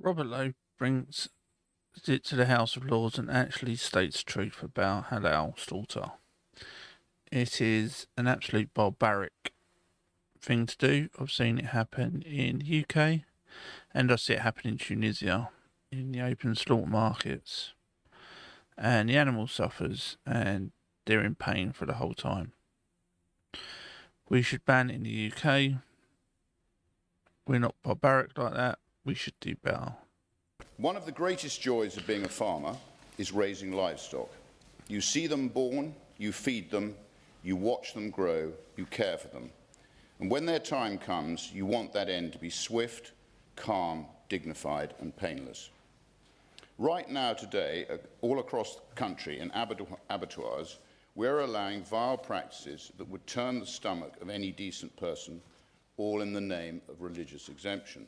Robert Lowe brings it to the House of Lords and actually states truth about halal slaughter. It is an absolute barbaric thing to do. I've seen it happen in the UK and I see it happen in Tunisia in the open slaughter markets. And the animal suffers and they're in pain for the whole time. We should ban it in the UK. We're not barbaric like that. We should do better. One of the greatest joys of being a farmer is raising livestock. You see them born, you feed them, you watch them grow, you care for them. And when their time comes, you want that end to be swift, calm, dignified and painless. Right now, today, all across the country in abattoirs, we're allowing vile practices that would turn the stomach of any decent person, all in the name of religious exemption.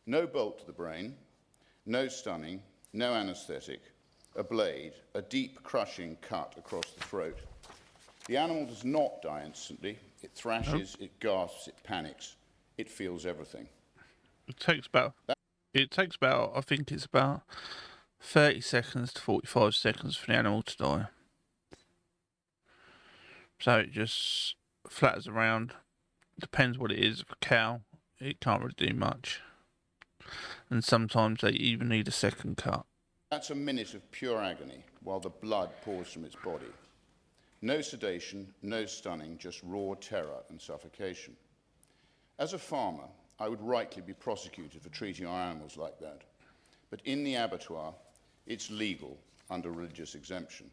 No bolt to the brain, no stunning, no anaesthetic, a blade, a deep crushing cut across the throat. The animal does not die instantly. It thrashes, it gasps, it panics. It feels everything. It takes about, I think it's about 30 seconds to 45 seconds for the animal to die. So it just flatters around. Depends what it is. If a cow, it can't really do much. And sometimes they even need a second cut. That's a minute of pure agony while the blood pours from its body. No sedation, no stunning, just raw terror and suffocation. As a farmer, I would rightly be prosecuted for treating our animals like that. But in the abattoir, it's legal under religious exemption.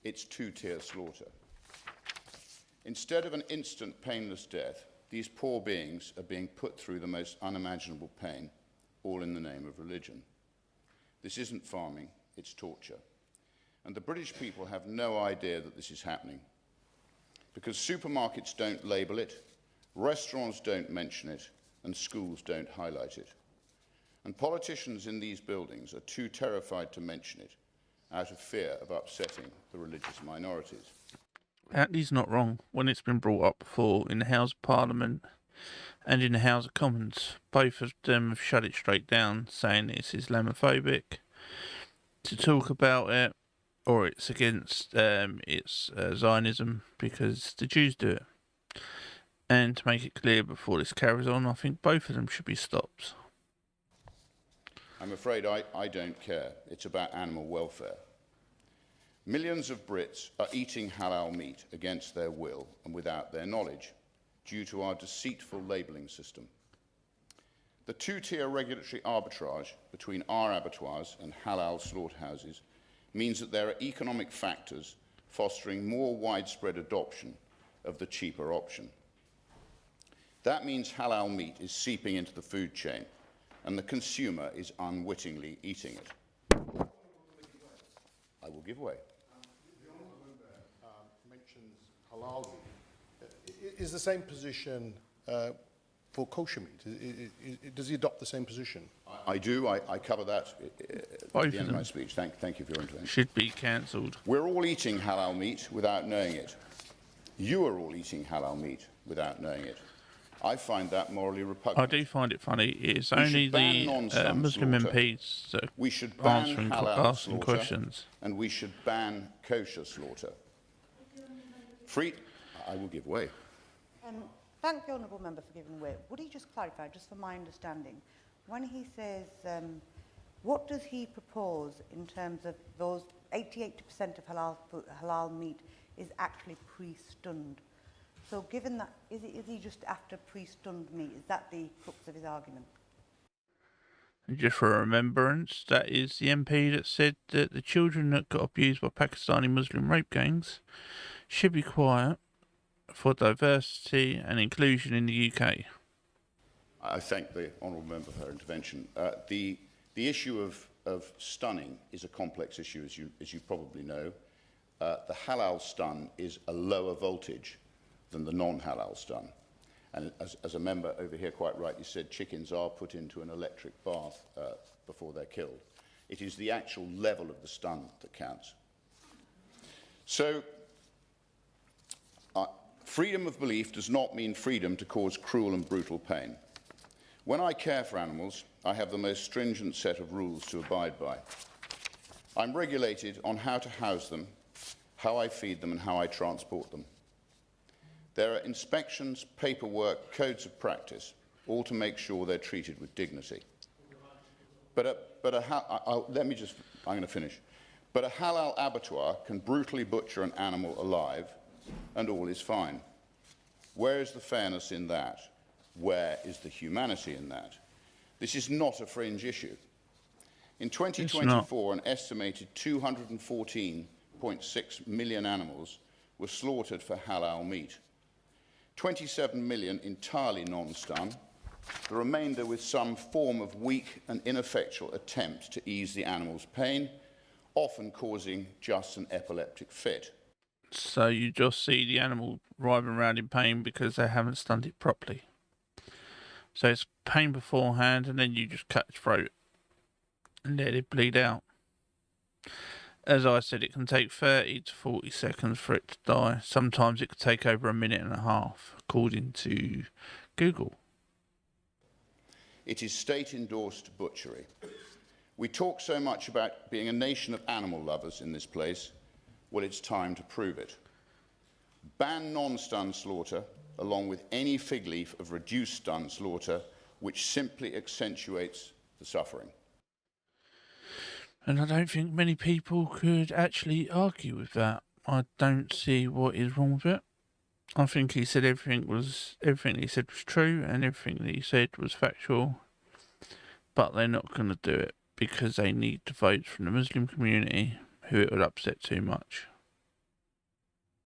It's two-tier slaughter. Instead of an instant painless death, these poor beings are being put through the most unimaginable pain, all in the name of religion. This isn't farming, it's torture. And the British people have no idea that this is happening. Because supermarkets don't label it, restaurants don't mention it, and schools don't highlight it. And politicians in these buildings are too terrified to mention it, out of fear of upsetting the religious minorities. Attlee's not wrong when it's been brought up before in the House of Parliament and in the House of Commons. Both of them have shut it straight down, saying it's Islamophobic to talk about it, or it's against Zionism because the Jews do it. And to make it clear before this carries on, I think both of them should be stopped. I'm afraid I don't care. It's about animal welfare. Millions of Brits are eating halal meat against their will and without their knowledge, due to our deceitful labelling system. The two-tier regulatory arbitrage between our abattoirs and halal slaughterhouses means that there are economic factors fostering more widespread adoption of the cheaper option. That means halal meat is seeping into the food chain, and the consumer is unwittingly eating it. I will give way. The honourable member mentions halal meat. Is the same position for kosher meat? Does he adopt the same position? I do. I cover that at the end of my speech. Thank you for your intervention. Should be cancelled. We're all eating halal meat without knowing it. You are all eating halal meat without knowing it. I find that morally repugnant. I do find it funny. It's only the Muslim MPs that are asking questions. And we should ban kosher slaughter. I will give way. Thank the honourable member for giving way. Would he just clarify, just for my understanding, when he says, what does he propose in terms of those 88% of halal meat is actually pre-stunned? So given that, is he just after pre-stunned meat? Is that the crux of his argument? And just for remembrance, that is the MP that said that the children that got abused by Pakistani Muslim rape gangs should be quiet for diversity and inclusion in the UK. I thank the honourable member for her intervention. The issue of stunning is a complex issue, as you probably know. The halal stun is a lower voltage than the non-halal stun. And as a member over here quite rightly said, chickens are put into an electric bath before they're killed. It is the actual level of the stun that counts. So, freedom of belief does not mean freedom to cause cruel and brutal pain. When I care for animals, I have the most stringent set of rules to abide by. I'm regulated on how to house them, how I feed them, and how I transport them. There are inspections, paperwork, codes of practice, all to make sure they're treated with dignity. I'm going to finish. But a halal abattoir can brutally butcher an animal alive, and all is fine. Where is the fairness in that? Where is the humanity in that? This is not a fringe issue. In 2024, an estimated 214.6 million animals were slaughtered for halal meat. 27 million entirely non-stun, the remainder with some form of weak and ineffectual attempt to ease the animal's pain, often causing just an epileptic fit. So you just see the animal writhing around in pain because they haven't stunned it properly. So it's pain beforehand, and then you just cut its throat and let it bleed out. As I said, it can take 30 to 40 seconds for it to die. Sometimes it could take over a minute and a half, according to Google. It is state-endorsed butchery. We talk so much about being a nation of animal lovers in this place. Well, it's time to prove it. Ban non-stun slaughter, along with any fig leaf of reduced stun slaughter, which simply accentuates the suffering. And I don't think many people could actually argue with that. I don't see what is wrong with it. I think he said everything he said was true, and everything that he said was factual. But they're not going to do it because they need the votes from the Muslim community, who it would upset too much.